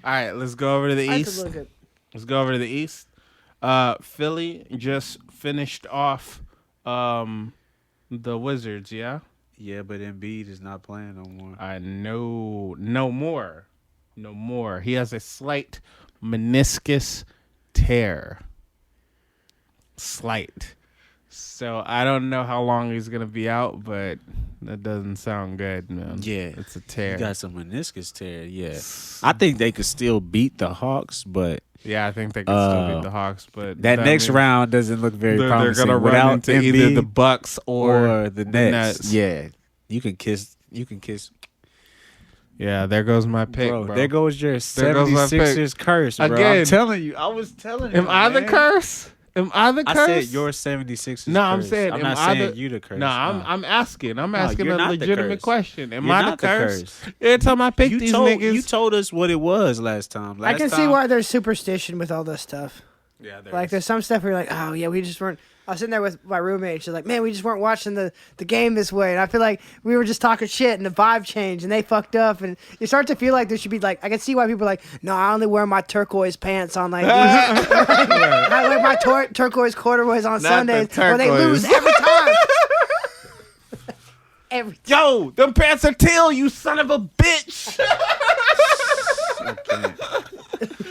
All right, let's go over to the I have to East. look at. Let's go over to the East. Philly just finished off the Wizards, yeah? Yeah, but Embiid is not playing no more. I know. No more. No more. He has a slight meniscus tear. Slight. So I don't know how long he's going to be out, but that doesn't sound good, man. Yeah. It's a tear. He got some meniscus tear, yeah. I think they could still beat the Hawks, but Yeah, I think they can still beat the Hawks, but that next means round doesn't look very promising. They're gonna run into either the Bucks or the Nets. Yeah, you can kiss. Yeah, there goes my pick, bro. There goes your There goes my 76ers curse, bro. Again. I'm telling you. I was telling you. Am I the man. curse? Am I the curse? I said your 76ers No, I'm curse. saying I'm am not I saying the, you the curse. No, I'm asking. I'm No, asking you're a not the legitimate curse. question. Am You're I not the the curse? curse. Every time I pick these niggas, You told us what it was last time. I can see why there's superstition with all this stuff. yeah, Like, there's some stuff where you're like, oh, yeah, we just weren't. I was sitting there with my roommate. She's like, man, we just weren't watching the game this way. And I feel like we were just talking shit and the vibe changed and they fucked up. And you start to feel like there should be, like, I can see why people are like, no, I only wear my turquoise pants on, like, I wear my turquoise corduroys on Sundays where they lose every time. Every time. yo, them pants are teal, you son of a bitch.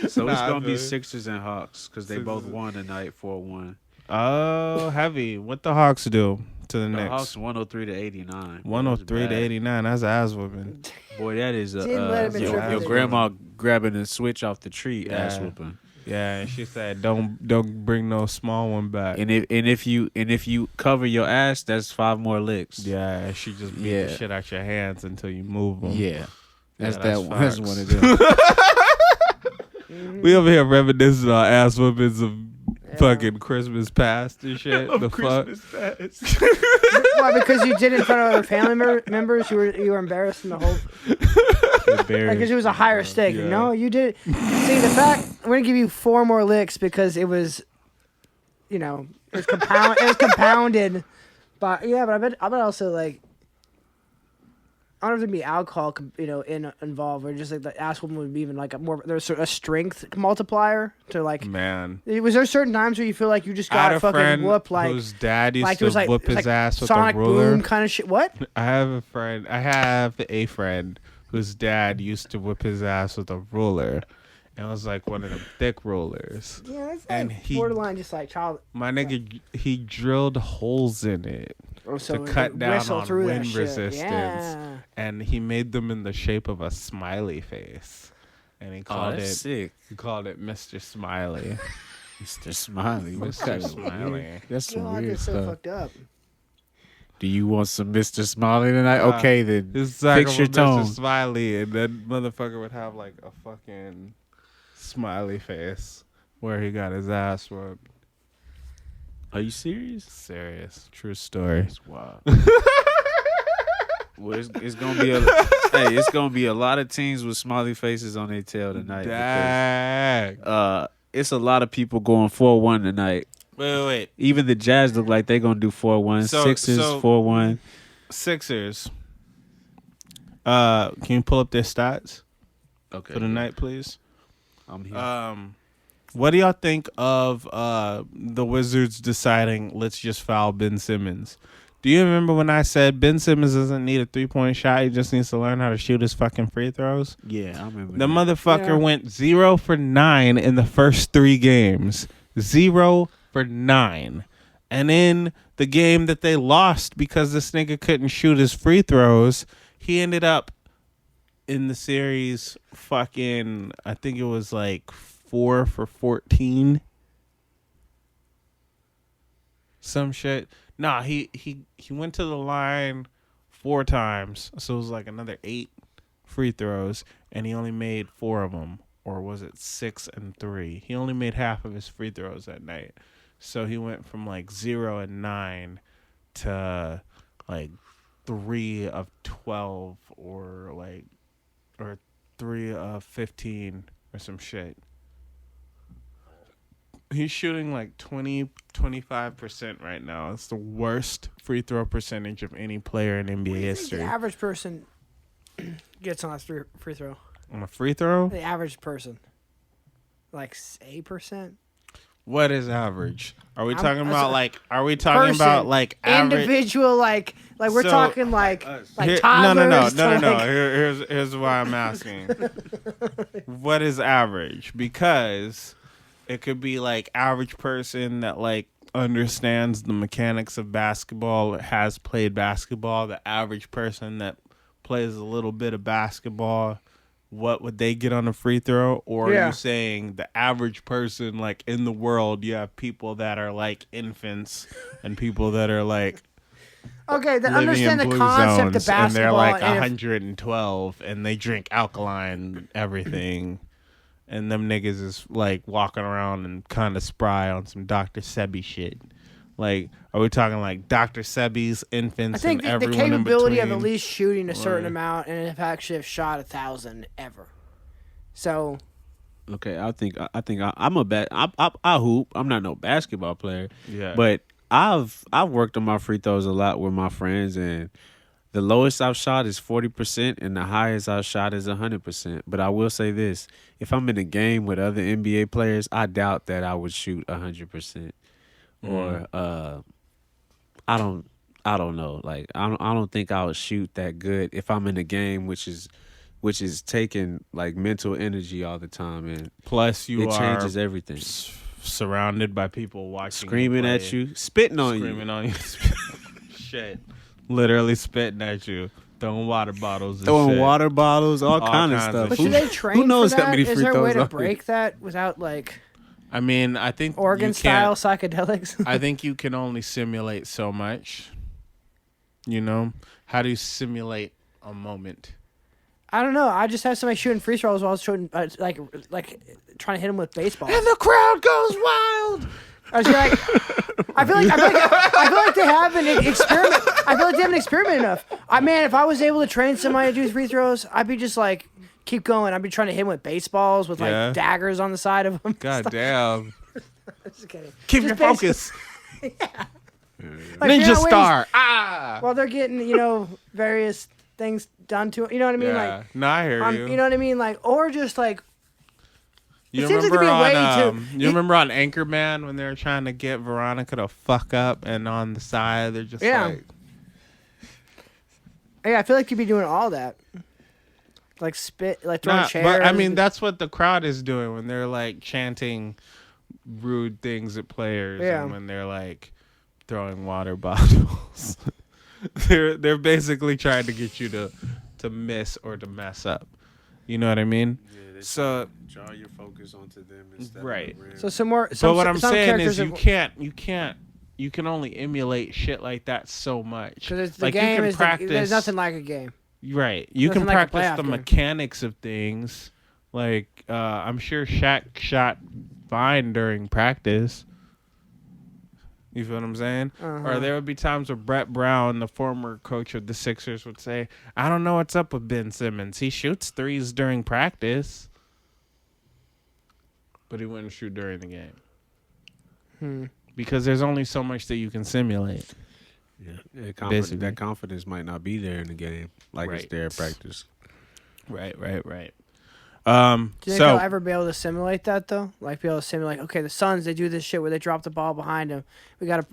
So it's Nah, gonna be dude. Sixers and Hawks because they both won tonight 4-1. Oh, heavy. What the Hawks do to the The Knicks? Hawks 103 to 89. 103 to 89. That's ass whooping. Boy, that is Didn't let him in your triple grandma grabbing a switch off the tree ass Yeah. whooping. Yeah, and she said, "Don't bring no small one back." And if you cover your ass, that's 5 more licks. Yeah, she just beat the Yeah. shit out your hands until you move them. Yeah. That's Yeah, that that's one. That's facts. one of them. We over here reminiscing on ass whoopings of fucking Christmas past and shit. The fuck? Why? Because you did it in front of other family members. You were embarrassed in the whole. Because it was a higher stake. Yeah. No, you did. See, the fact we're gonna give you 4 more licks because it was, it was compounded. But yeah, but I bet also like. I don't know if there'd be alcohol, involved, or just like the ass woman would be even like there's a strength multiplier to like. Man, Was there certain times where you feel like you just I had got a fucking friend whooped, like whose dad used like to it was like whoop it was his like ass with Sonic a ruler. Boom kind of shit? What? I have a friend whose dad used to whip his ass with a ruler. And it was like one of the thick rulers. Yeah, that's And like he- borderline just like child. My nigga, he drilled holes in it So to it cut would down whistle on through that wind shit. resistance. Yeah. And he made them in the shape of a smiley face. And he called it sick. He called it Mr. Smiley. Mr. Smiley. What's Mr. that? Smiley. That's some God, weird that's so stuff. fucked up. Do you want some Mr. Smiley tonight? Uh, Okay, then It's like fix your Mr. tone. Smiley, and then motherfucker would have like a fucking smiley face where he got his ass whooped. Are you serious? Serious, true story. That's wild. Well, it's gonna be it's gonna be a lot of teams with smiley faces on their tail tonight. Dag. Because, it's a lot of people going 4-1 tonight. Wait. Even the Jazz look like they're gonna do 4-1. Sixers 4-1. Sixers. Can you pull up their stats Okay. for the night, please? I'm here. What do y'all think of the Wizards deciding let's just foul Ben Simmons? Do you remember when I said Ben Simmons doesn't need a 3-point shot? He just needs to learn how to shoot his fucking free throws. Yeah, I remember. The that. motherfucker went 0 for 9 in the first 3 games. 0 for 9. And in the game that they lost because this nigga couldn't shoot his free throws, he ended up in the series fucking, I think it was like 4 for 14. Some shit. Nah, he went to the line 4 times. So it was like another 8 free throws, and he only made 4 of them. Or was it 6 and 3? He only made half of his free throws that night. So he went from like 0 and 9 to like 3 of 12 or 3 of 15 or some shit. He's shooting like 25% right now. It's the worst free throw percentage of any player in NBA What do you think history. the average person gets on a free throw? On a free throw? The average person. Like 8%? What is average? Are we I'm- talking that's about a- like? Are we talking person, about like average? individual, like we're So- talking like Us. No, toddlers. no. to, like- Here's why I'm asking. What is average? Because it could be like average person that like understands the mechanics of basketball, has played basketball. The average person that plays a little bit of basketball, what would they get on a free throw? Or are you saying the average person, like in the world, you have people that are like infants and people that are like Okay, then living understand in the blue concept of zones, and they're basketball. like and if- 112 and they drink alkaline everything. And them niggas is like walking around and kind of spry on some Dr. Sebi shit. Like, are we talking like Dr. Sebi's infants I think and the everyone in capability of between? at least shooting a certain Or- amount and have actually have shot 1,000 ever. So Okay, I think I'm a I hoop. I'm not no basketball player, Yeah. but I've worked on my free throws a lot with my friends, and the lowest I've shot is 40%, and the highest I've shot is 100%. But I will say this: if I'm in a game with other NBA players, I doubt that I would shoot 100%. Or I don't know. Like I don't think I would shoot that good if I'm in a game which is taking like mental energy all the time, and Plus, you it are changes everything. surrounded by people watching, Screaming you at play, you, spitting on screaming you, on you, shit, literally spitting at you, throwing water bottles, and throwing shit. water bottles, all kind of kinds stuff. of but Who- should they train knows for how that? many Is free there a way throws to are there? break that without like I mean, I think organ you style can't- psychedelics? I think you can only simulate so much. You know, how do you simulate a moment? I don't know. I just had somebody shooting free throws while I was shooting, like trying to hit him with baseball. And the crowd goes wild. I was like, I feel like they haven't experiment. I feel like they haven't experimented enough. Man, if I was able to train somebody to do free throws, I'd be just like, keep going. I'd be trying to hit him with baseballs with Yeah. like daggers on the side of them. God damn. Just kidding. Keep Just your basic- focus. like, Ninja figure out ways Star. Ah. While they're getting, various things done to it. You know what I mean? Yeah. Like, No, I hear you. you know what I mean? Like, or just like, You It seems like remember there'd be a on way to- you remember on Anchorman when they were trying to get Veronica to fuck up, and on the side they're just Yeah. like, yeah, I feel like you'd be doing all that. Like spit, like throwing nah, chairs. but I mean that's what the crowd is doing when they're like chanting rude things at players, Yeah. and when they're like throwing water bottles. they're basically trying to get you to miss or to mess up. You know what I mean? So draw your focus onto them instead Right. of the rim. So some more. but what I'm some saying is characters you can only emulate shit like that so much. because the Like, you game can is practice, there's nothing like a game. right. You nothing can like a practice playoff the game. mechanics of things. Like I'm sure Shaq shot fine during practice. You feel what I'm saying? Uh-huh. Or there would be times where Brett Brown, the former coach of the Sixers, would say, I don't know what's up with Ben Simmons. He shoots threes during practice, but he wouldn't shoot during the game. Because there's only so much that you can simulate. Yeah, Basically. that confidence might not be there in the game, like it's Right. there at practice. Right. Do you think they'll So ever be able to simulate that though? Like be able to simulate? Okay, the Suns they do this shit where they drop the ball behind them. We gotta.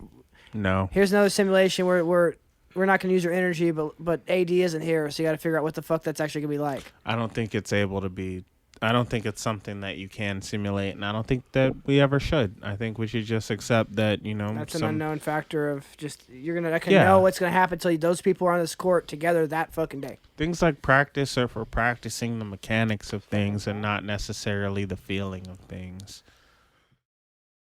no. Here's another simulation where we're not gonna use your energy, but AD isn't here, so you gotta figure out what the fuck that's actually gonna be like. I don't think it's able to be. I don't think it's something that you can simulate, and I don't think that we ever should. I think we should just accept that, That's an some, unknown factor of just you're gonna Yeah. know what's gonna happen until those people are on this court together that fucking day. things like practice are for practicing the mechanics of things and not necessarily the feeling of things.